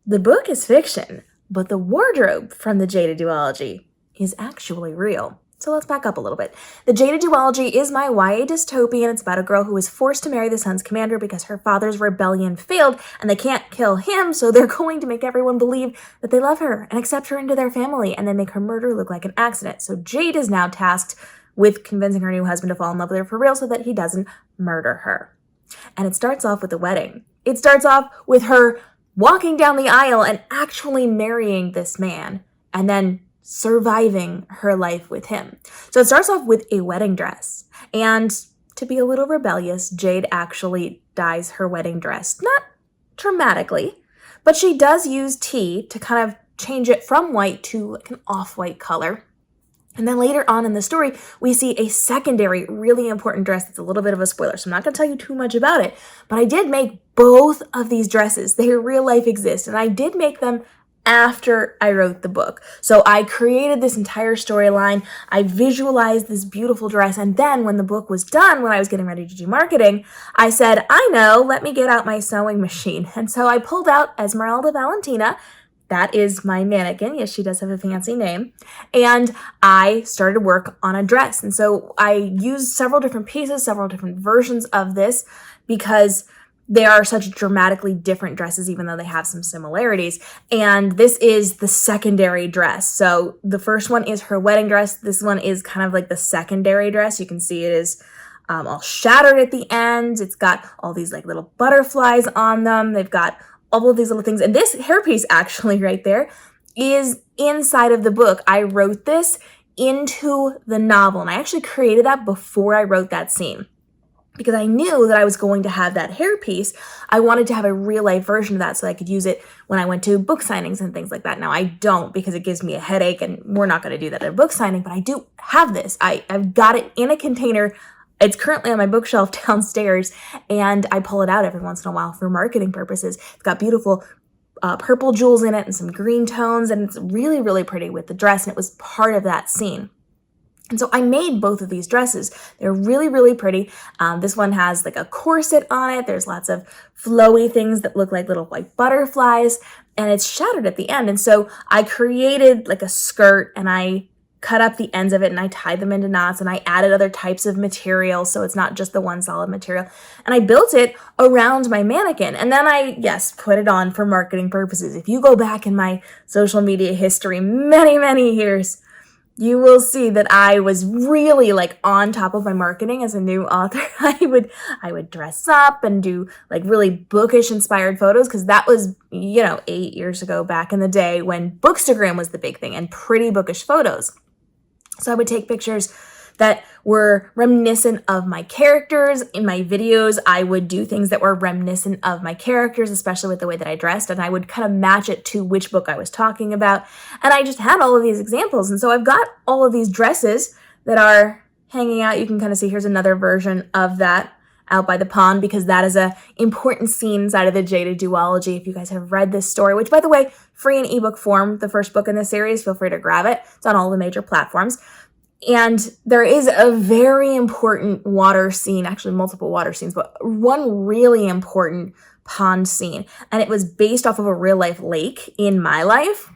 The book is fiction, but the wardrobe from the Jaded Duology is actually real. So let's back up a little bit. The Jaded Duology is my YA dystopia, and it's about a girl who is forced to marry the sun's commander because her father's rebellion failed and they can't kill him, so they're going to make everyone believe that they love her and accept her into their family and then make her murder look like an accident. So Jade is now tasked with convincing her new husband to fall in love with her for real so that he doesn't murder her. And it starts off with the wedding. It starts off with her walking down the aisle and actually marrying this man and then surviving her life with him. So it starts off with a wedding dress. And to be a little rebellious, Jade actually dyes her wedding dress. Not dramatically, but she does use tea to kind of change it from white to like an off-white color. And then later on in the story, we see a secondary, really important dress that's a little bit of a spoiler, so I'm not going to tell you too much about it. But I did make both of these dresses. They real life exist, and I did make them after I wrote the book. So I created this entire storyline, I visualized this beautiful dress, and then when the book was done, when I was getting ready to do marketing, I said, I know, let me get out my sewing machine. And so I pulled out Esmeralda Valentina. That is my mannequin. Yes, she does have a fancy name. And I started work on a dress. And so I used several different pieces, several different versions of this because they are such dramatically different dresses, even though they have some similarities. And this is the secondary dress. So the first one is her wedding dress. This one is kind of like the secondary dress. You can see it is all shattered at the end. It's got all these like little butterflies on them. They've got all of these little things. And this hairpiece actually right there is inside of the book. I wrote this into the novel, and I actually created that before I wrote that scene because I knew that I was going to have that hairpiece. I wanted to have a real life version of that so I could use it when I went to book signings and things like that. Now I don't because it gives me a headache and we're not going to do that at a book signing, but I do have this. I've got it in a container. It's currently on my bookshelf downstairs, and I pull it out every once in a while for marketing purposes. It's got beautiful purple jewels in it and some green tones, and it's really, really pretty with the dress, and it was part of that scene. And so I made both of these dresses. They're really, really pretty. This one has like a corset on it. There's lots of flowy things that look like little white butterflies, and it's shattered at the end. And so I created like a skirt, and I cut up the ends of it and I tied them into knots, and I added other types of material so it's not just the one solid material. And I built it around my mannequin, and then I, yes, put it on for marketing purposes. If you go back in my social media history many, many years, you will see that I was really like on top of my marketing as a new author. I would dress up and do like really bookish inspired photos because that was, 8 years ago back in the day when Bookstagram was the big thing and pretty bookish photos. So I would take pictures that were reminiscent of my characters. In my videos, I would do things that were reminiscent of my characters, especially with the way that I dressed, and I would kind of match it to which book I was talking about. And I just had all of these examples. And so I've got all of these dresses that are hanging out. You can kind of see here's another version of that out by the pond because that is a important scene inside of the Jaded Duology. If you guys have read this story, which by the way, free in ebook form, the first book in the series, feel free to grab it. It's on all the major platforms. And there is a very important water scene, actually multiple water scenes, but one really important pond scene. And it was based off of a real life lake in my life.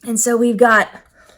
And so we've got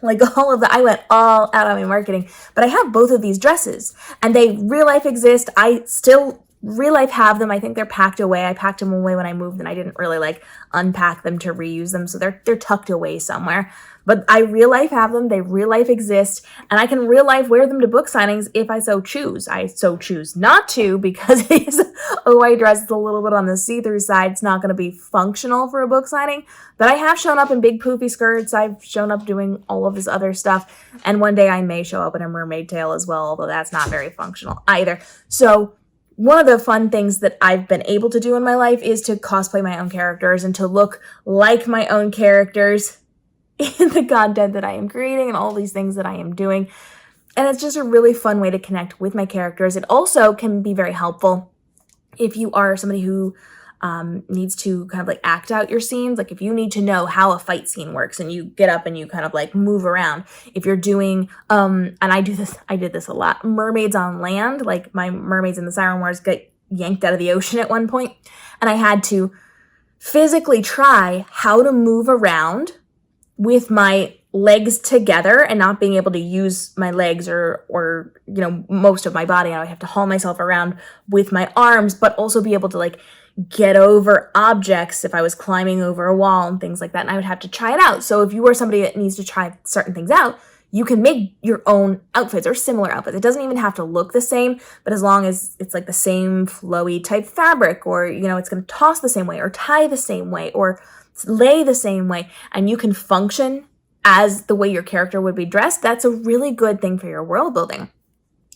like all of that. I went all out on my marketing, but I have both of these dresses and they real life exist. I still real life have them. I think they're packed away. I packed them away when I moved and I didn't really like unpack them to reuse them. So they're tucked away somewhere, but I real life have them. They real life exist and I can real life wear them to book signings if I so choose. I so choose not to because it's a white dress. It's a little bit on the see-through side. It's not going to be functional for a book signing, but I have shown up in big poofy skirts. I've shown up doing all of this other stuff. And one day I may show up in a mermaid tail as well, although that's not very functional either. So one of the fun things that I've been able to do in my life is to cosplay my own characters and to look like my own characters in the content that I am creating and all these things that I am doing. And it's just a really fun way to connect with my characters. It also can be very helpful if you are somebody who needs to kind of like act out your scenes. Like if you need to know how a fight scene works and you get up and you kind of like move around. If you're doing, and I did this a lot, mermaids on land, like my mermaids in the Siren Wars get yanked out of the ocean at one point, and I had to physically try how to move around with my legs together and not being able to use my legs or most of my body. I would have to haul myself around with my arms, but also be able to like get over objects if I was climbing over a wall and things like that. And I would have to try it out. So if you are somebody that needs to try certain things out, you can make your own outfits or similar outfits. It doesn't even have to look the same, but as long as it's like the same flowy type fabric, or, it's going to toss the same way or tie the same way or lay the same way, and you can function as the way your character would be dressed, that's a really good thing for your world building.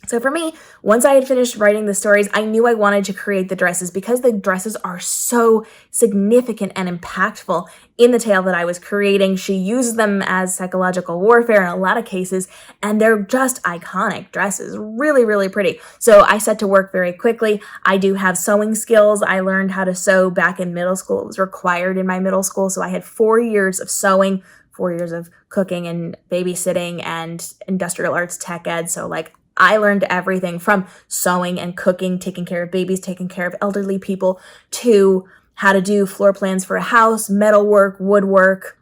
So for me, once I had finished writing the stories, I knew I wanted to create the dresses because the dresses are so significant and impactful in the tale that I was creating. She uses them as psychological warfare in a lot of cases, and they're just iconic dresses, really, really pretty. So I set to work very quickly. I do have sewing skills. I learned how to sew back in middle school. It was required in my middle school. So I had 4 years of sewing, 4 years of cooking and babysitting and industrial arts tech ed. So like I learned everything from sewing and cooking, taking care of babies, taking care of elderly people, to how to do floor plans for a house, metalwork, woodwork,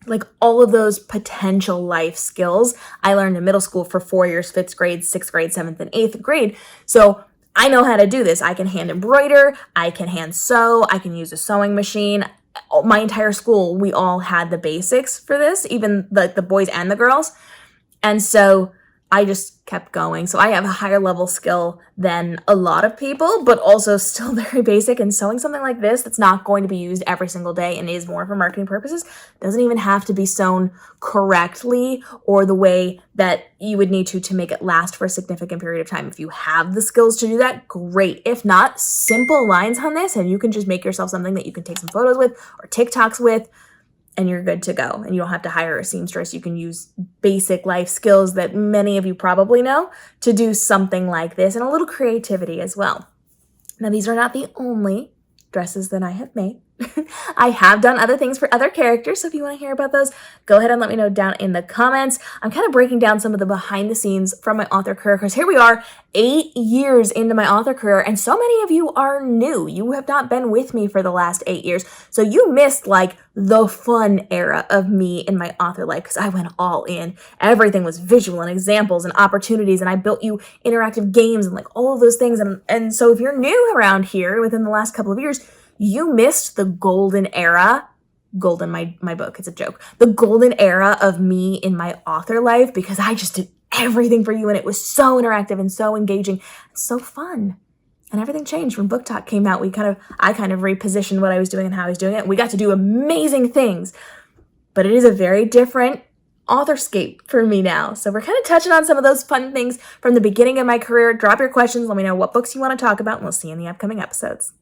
like all of those potential life skills I learned in middle school for 4 years, 5th grade, 6th grade, 7th, and 8th grade. So I know how to do this. I can hand embroider, I can hand sew, I can use a sewing machine. My entire school, we all had the basics for this, even the boys and the girls. And so I just kept going. So I have a higher level skill than a lot of people, but also still very basic. And sewing something like this that's not going to be used every single day and is more for marketing purposes doesn't even have to be sewn correctly or the way that you would need to make it last for a significant period of time. If you have the skills to do that, great. If not, simple lines on this and you can just make yourself something that you can take some photos with or TikToks with, and you're good to go. And you don't have to hire a seamstress. You can use basic life skills that many of you probably know to do something like this, and a little creativity as well. Now, these are not the only dresses that I have made. I have done other things for other characters, so if you want to hear about those, go ahead and let me know down in the comments. I'm kind of breaking down some of the behind the scenes from my author career, because here we are 8 years into my author career, and so many of you are new. You have not been with me for the last 8 years, so you missed like the fun era of me in my author life, because I went all in. Everything was visual and examples and opportunities, and I built you interactive games and like all of those things. And so if you're new around here within the last couple of years, you missed the golden era. Golden, my book, it's a joke. The golden era of me in my author life, because I just did everything for you and it was so interactive and so engaging and so fun. And everything changed when Book Talk came out. I kind of repositioned what I was doing and how I was doing it. We got to do amazing things, but it is a very different authorscape for me now. So we're kind of touching on some of those fun things from the beginning of my career. Drop your questions. Let me know what books you want to talk about, and we'll see you in the upcoming episodes.